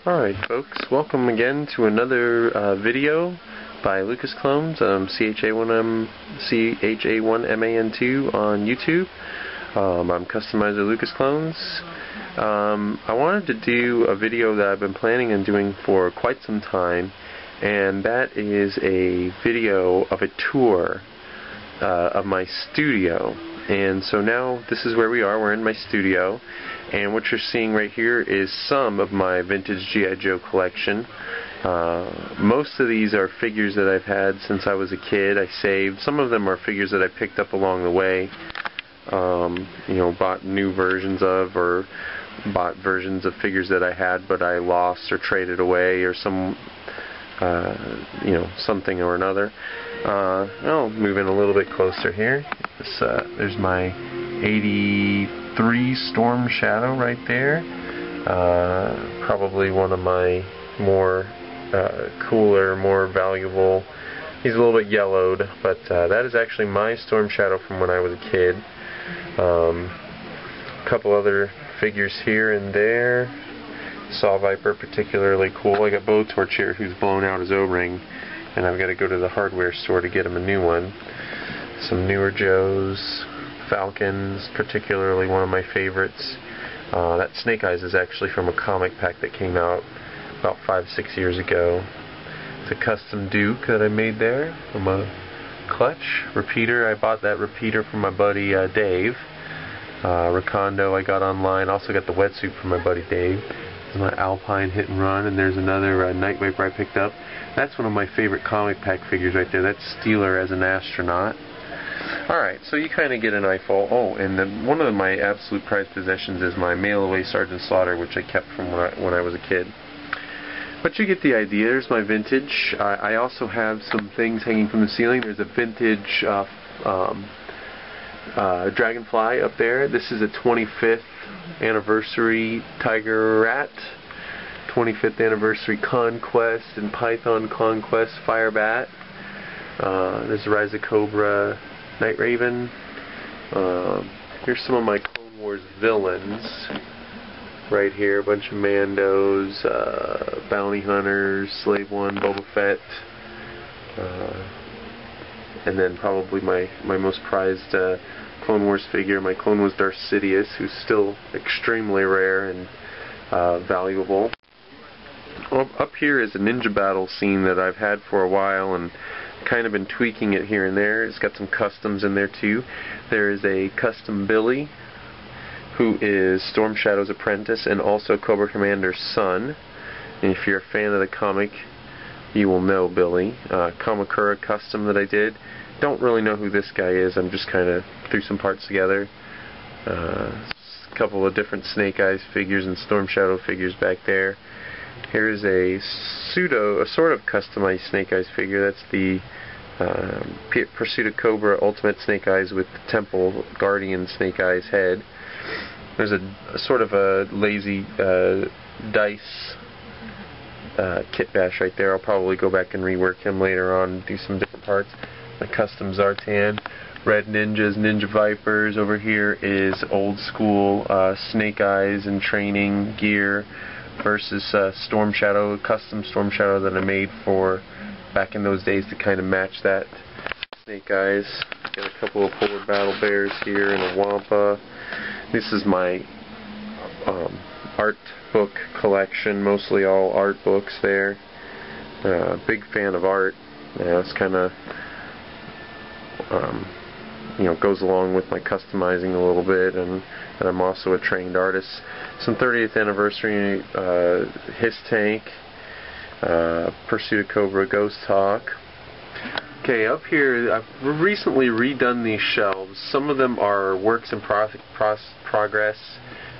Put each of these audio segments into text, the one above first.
Alright folks, welcome again to another video by Lucasclones, CHA1MAN2 on YouTube. I'm Customizer Lucasclones. I wanted to do a video that I've been planning on doing for quite some time, and that is a video of a tour of my studio. And so now this is where we are. We're in my studio, and what you're seeing right here is some of my vintage G.I. Joe collection. Most of these are figures that I've had since I was a kid. I saved. Some of them are figures that I picked up along the way. Bought new versions of, or bought versions of figures that I had but I lost or traded away, or something or another. I'll move in a little bit closer here. There's my 83 Storm Shadow right there. Probably one of my more cooler, more valuable. He's a little bit yellowed, but that is actually my Storm Shadow from when I was a kid. A couple other figures here and there. Saw Viper, particularly cool. I got Blowtorch here, who's blown out his O-ring, and I've got to go to the hardware store to get him a new one. Some newer Joes, Falcons, particularly one of my favorites. That Snake Eyes is actually from a comic pack that came out about 5-6 years ago. It's a custom Duke that I made there from a clutch repeater. I bought that repeater from my buddy Dave. Recondo I got online. Also got the wetsuit from my buddy Dave. There's my Alpine Hit and Run, and there's another Night Viper I picked up. That's one of my favorite comic pack figures right there. That's Steeler as an astronaut. Alright, so you kind of get an eyeful. Oh, and then one of my absolute prized possessions is my mail-away Sergeant Slaughter, which I kept from when I was a kid. But you get the idea. There's my vintage. I also have some things hanging from the ceiling. There's a vintage Dragonfly up there. This is a 25th anniversary Tiger Rat, 25th anniversary Conquest and Python Conquest Firebat. There's Rise of Cobra Night Raven. Here's some of my Clone Wars villains right here. A bunch of Mandos, Bounty Hunters, Slave One, Boba Fett, and then probably my most prized Clone Wars figure, my Clone Wars Darth Sidious, who's still extremely rare and valuable. Up here is a Ninja Battle scene that I've had for a while and kind of been tweaking it here and there. It's got some customs in there too. There is a custom Billy, who is Storm Shadow's apprentice and also Cobra Commander's son. And if you're a fan of the comic, you will know Billy. Kamakura custom that I did. Don't really know who this guy is. I'm just kind of threw some parts together. A couple of different Snake Eyes figures and Storm Shadow figures back there. Here's a sort of customized Snake Eyes figure. That's the Pursuit of Cobra Ultimate Snake Eyes with the Temple Guardian Snake Eyes head. There's a sort of a lazy dice kit bash right there. I'll probably go back and rework him later on and do some different parts. My custom Zartan. Red Ninjas, Ninja Vipers. Over here is old school Snake Eyes and training gear versus Storm Shadow, custom Storm Shadow that I made for back in those days to kind of match that Snake Eyes. Got a couple of Polar Battle Bears here and a Wampa. This is my art book collection, mostly all art books there. Big fan of art. It's kind of goes along with my customizing a little bit, and I'm also a trained artist. Some 30th anniversary Hiss Tank, Pursuit of Cobra Ghost Hawk. Okay, up here, I've recently redone these shelves. Some of them are works in progress.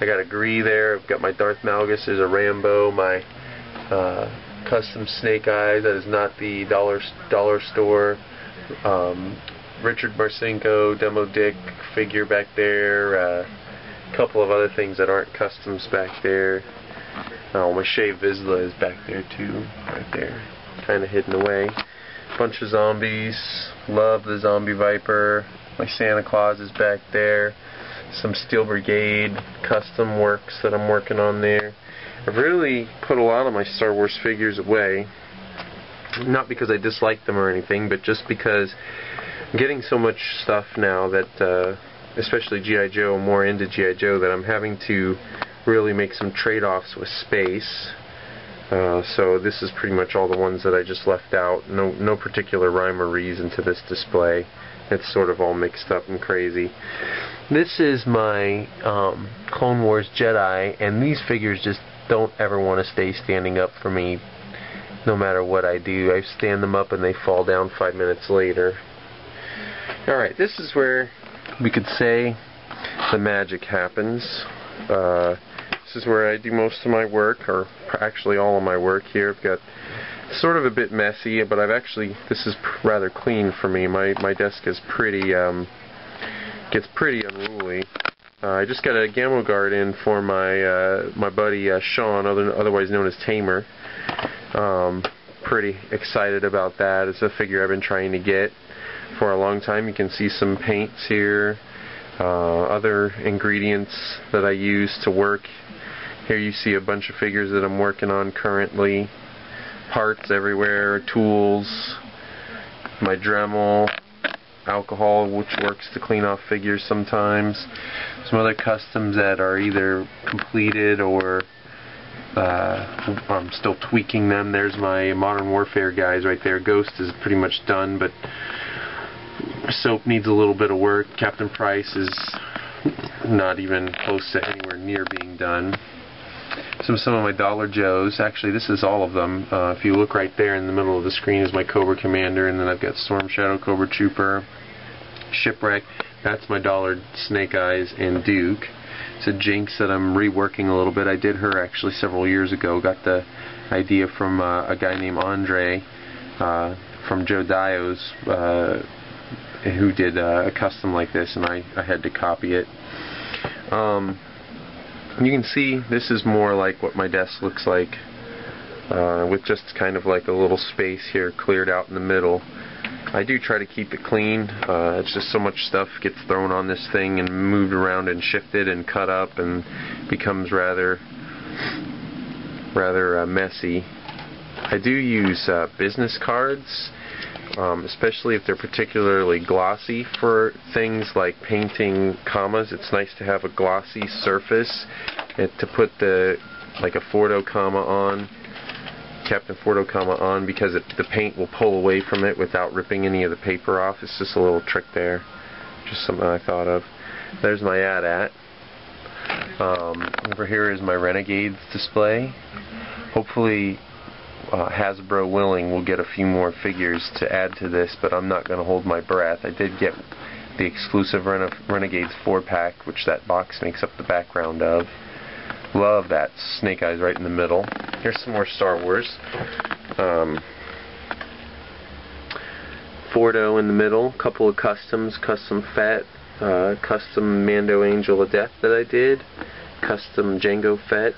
I got a Gree there. I've got my Darth Malgus. There's a Rambo. My custom Snake Eyes. That is not the dollar store. Richard Marcinko, Demo Dick figure back there. A couple of other things that aren't customs back there. My Shea Vizsla is back there too, right there, kind of hidden away. Bunch of zombies. Love the Zombie Viper. My Santa Claus is back there. Some Steel Brigade custom works that I'm working on there. I've really put a lot of my Star Wars figures away, not because I dislike them or anything, but just because I'm getting so much stuff now that, especially G.I. Joe, more into G.I. Joe, that I'm having to really make some trade-offs with space. So this is pretty much all the ones that I just left out. No particular rhyme or reason to this display. It's sort of all mixed up and crazy. This is my Clone Wars Jedi, and these figures just don't ever want to stay standing up for me no matter what I do. I stand them up and they fall down 5 minutes later. Alright, this is where we could say the magic happens. This is where I do most of my work, or actually all of my work here. I've got sort of a bit messy, but this is rather clean for me. My desk is pretty, gets pretty unruly. I just got a Gamma Guard in for my buddy Sean, otherwise known as Tamer. Pretty excited about that. It's a figure I've been trying to get for a long time. You can see some paints here, other ingredients that I use to work. Here you see a bunch of figures that I'm working on currently. Parts everywhere, tools, my Dremel, alcohol, which works to clean off figures sometimes. Some other customs that are either completed or I'm still tweaking them. There's my Modern Warfare guys right there. Ghost is pretty much done, but Soap needs a little bit of work. Captain Price is not even close to anywhere near being done. Some of my Dollar Joes. Actually, this is all of them. If you look right there in the middle of the screen is my Cobra Commander, and then I've got Storm Shadow, Cobra Trooper, Shipwreck. That's my Dollar Snake Eyes and Duke. It's a Jinx that I'm reworking a little bit. I did her actually several years ago. Got the idea from a guy named Andre from Joe Dio's, who did a custom like this, and I had to copy it. You can see this is more like what my desk looks like, with just kind of like a little space here cleared out in the middle. I do try to keep it clean. It's just so much stuff gets thrown on this thing and moved around and shifted and cut up and becomes rather messy. I do use business cards, especially if they're particularly glossy for things like painting commas. It's nice to have a glossy surface and to put like a Fordo comma on, Captain Fordo comma on, because the paint will pull away from it without ripping any of the paper off. It's just a little trick there, just something I thought of. There's my AT-AT. Over here is my Renegades display. Hopefully Hasbro willing, we'll get a few more figures to add to this, but I'm not going to hold my breath. I did get the exclusive Renegades 4-pack, which that box makes up the background of. Love that Snake Eyes right in the middle. Here's some more Star Wars. Fordo in the middle, couple of customs, custom Fett, custom Mando Angel of Death that I did, custom Jango Fett,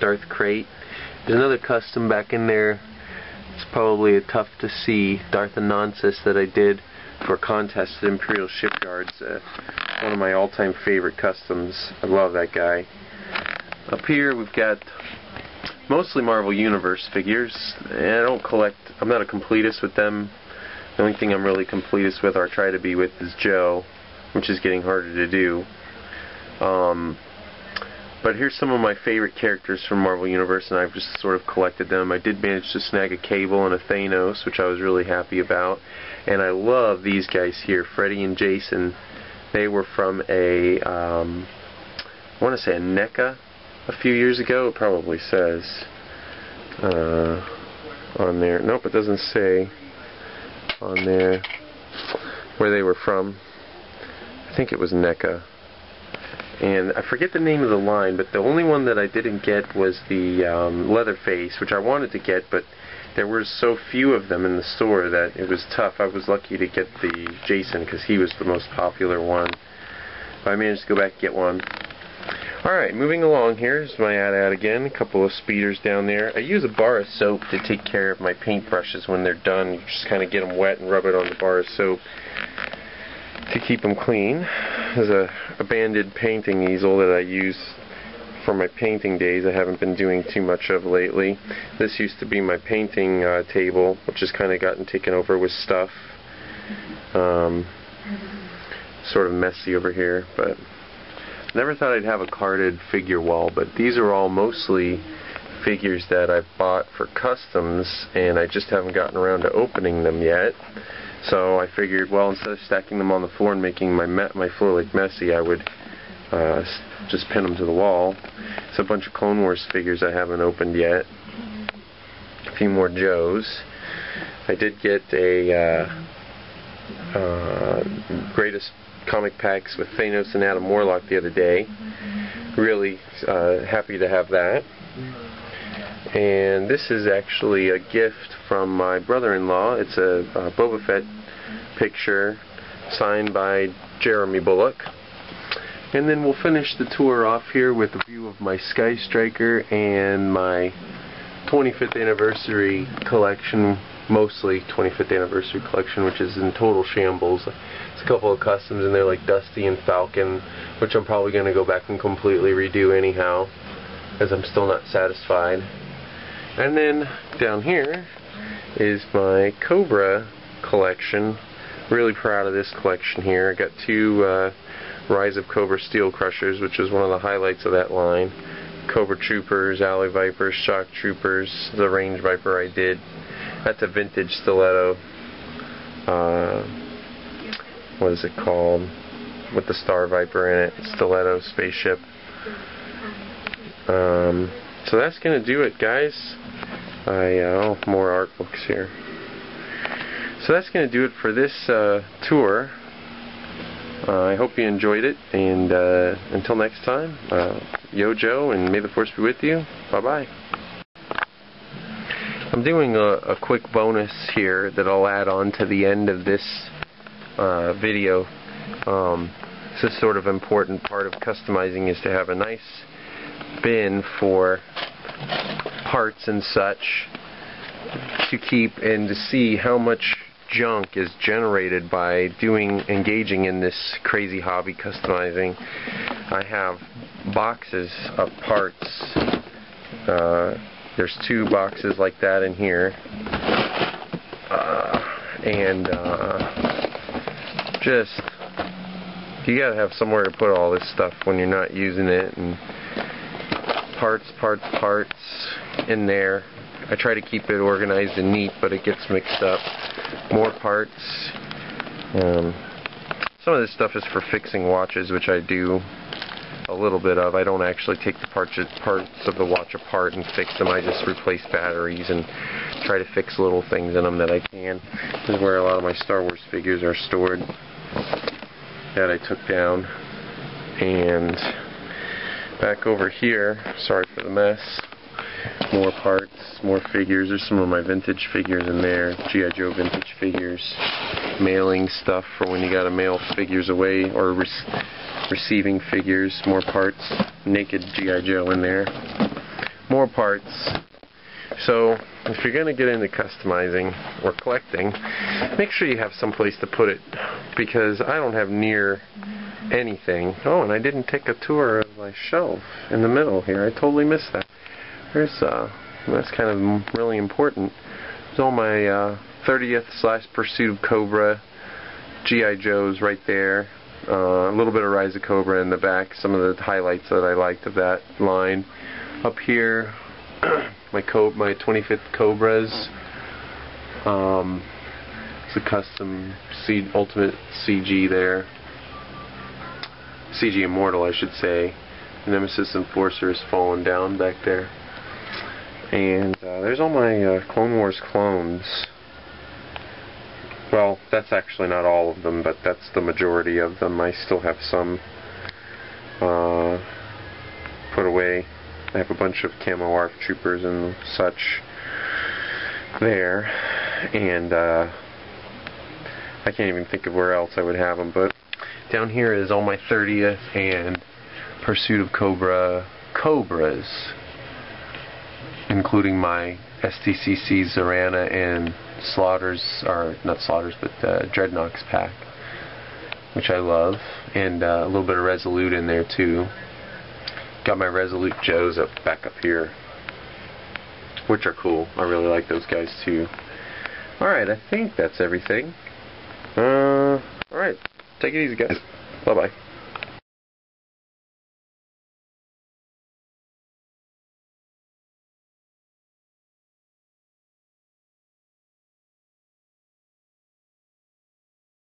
Darth Crate. There's another custom back in there. It's probably tough to see, Darth Anonsis, that I did for a contest at Imperial Shipyards. One of my all-time favorite customs. I love that guy. Up here we've got mostly Marvel Universe figures. And I don't collect, I'm not a completist with them. The only thing I'm really completist with, or try to be with, is Joe, which is getting harder to do. But here's some of my favorite characters from Marvel Universe, and I've just sort of collected them. I did manage to snag a Cable and a Thanos, which I was really happy about. And I love these guys here, Freddy and Jason. They were from a, I want to say a NECA a few years ago. It probably says on there. Nope, it doesn't say on there where they were from. I think it was NECA. And I forget the name of the line, but the only one that I didn't get was the Leatherface, which I wanted to get, but there were so few of them in the store that it was tough. I was lucky to get the Jason because he was the most popular one. But I managed to go back and get one. Alright, moving along, here's my AT-AT again. A couple of speeders down there. I use a bar of soap to take care of my paintbrushes when they're done. You just kind of get them wet and rub it on the bar of soap to keep them clean. There's a abandoned painting easel that I use for my painting days I haven't been doing too much of lately. This used to be my painting table, which has kind of gotten taken over with stuff. Sort of messy over here, but never thought I'd have a carded figure wall, but these are all mostly figures that I've bought for customs, and I just haven't gotten around to opening them yet. So I figured, well, instead of stacking them on the floor and making my floor look messy, I would just pin them to the wall. It's a bunch of Clone Wars figures I haven't opened yet. A few more Joes. I did get a greatest comic packs with Thanos and Adam Warlock the other day. Really happy to have that. And this is actually a gift from my brother-in-law. It's a Boba Fett picture signed by Jeremy Bullock. And then we'll finish the tour off here with a view of my Sky Striker and my 25th anniversary collection, mostly 25th anniversary collection, which is in total shambles. It's a couple of customs in there like Dusty and Falcon, which I'm probably going to go back and completely redo anyhow, as I'm still not satisfied. And then down here is my Cobra collection. Really proud of this collection here. I got two Rise of Cobra Steel Crushers, which is one of the highlights of that line. Cobra Troopers, Alley Vipers, Shock Troopers, the Range Viper I did. That's a vintage stiletto. What is it called? With the Star Viper in it. Stiletto spaceship. So that's going to do it, guys. Oh, more art books here. So that's going to do it for this tour. I hope you enjoyed it, and until next time, Yo Joe, and may the Force be with you. Bye-bye. I'm doing a quick bonus here that I'll add on to the end of this video. This is sort of important part of customizing, is to have a nice bin for parts and such to keep and to see how much junk is generated by engaging in this crazy hobby customizing. I have boxes of parts. There's two boxes like that in here, just you gotta have somewhere to put all this stuff when you're not using it, and parts in there. I try to keep it organized and neat, but it gets mixed up. More parts. Some of this stuff is for fixing watches, which I do a little bit of. I don't actually take the parts of the watch apart and fix them. I just replace batteries and try to fix little things in them that I can. This is where a lot of my Star Wars figures are stored that I took down. And back over here, sorry for the mess, more parts, more figures. There's some of my vintage figures in there, G.I. Joe vintage figures, mailing stuff for when you gotta mail figures away, or receiving figures, more parts, naked G.I. Joe in there, more parts. So if you're gonna get into customizing or collecting, make sure you have some place to put it, because I don't have near anything. Oh, and I didn't take a tour of my shelf in the middle here. I totally missed that. There's that's kind of really important. There's all my 30th / Pursuit of Cobra G.I. Joes right there. A little bit of Rise of Cobra in the back. Some of the highlights that I liked of that line. Up here, my 25th Cobras. It's a custom Ultimate CG there. CG Immortal, I should say. Nemesis Enforcer is falling down back there. And there's all my Clone Wars clones. Well, that's actually not all of them, but that's the majority of them. I still have some put away. I have a bunch of camo ARF troopers and such there. And I can't even think of where else I would have them, but down here is all my 30th and Pursuit of Cobra Cobras, including my STCC Zorana and Dreadnoks pack, which I love, and a little bit of Resolute in there too. Got my Resolute Joes back up here, which are cool. I really like those guys too. Alright, I think that's everything. Alright, take it easy guys. Bye bye.